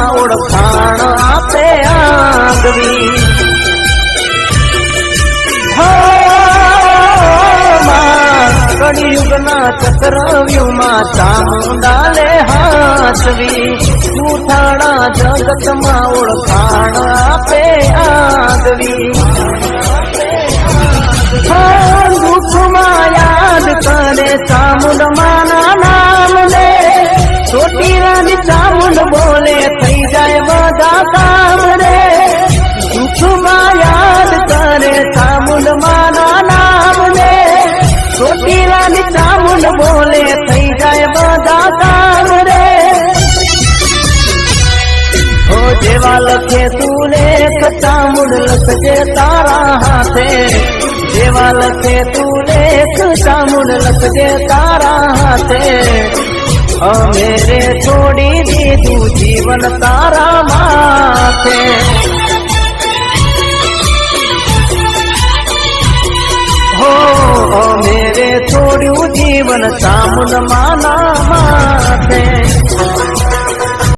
માં ઓળખાણ આપે આગવી કળિયુગના ચક્રવ્યુહમાં ચામુંડાલે હાથવી જૂઠાણા જગતમાં ઓળખાણ આપે આગવી દુઃખમાં યાદ કરે ચામુંડ માના નામ લે છોટી રાની ચામુંડ બોલે થઈ જાય બધા કામ રે દુઃખમાં યાદ કરે ચામુંડ માના નામ લે છોટી રાની ચામુંડ બોલે થઈ જાય બધા કામ રે ઓ જેવા લખે તું લેખ ચામુંડ લખજે તારા હાથે જેવા લખે તું લેખ ચામુંડ લખજે તારા હાથે અમે રે છોડી દીધું જીવન તારા માથે હો અમે રે છોડ્યું જીવન ચામુંડ માના માથે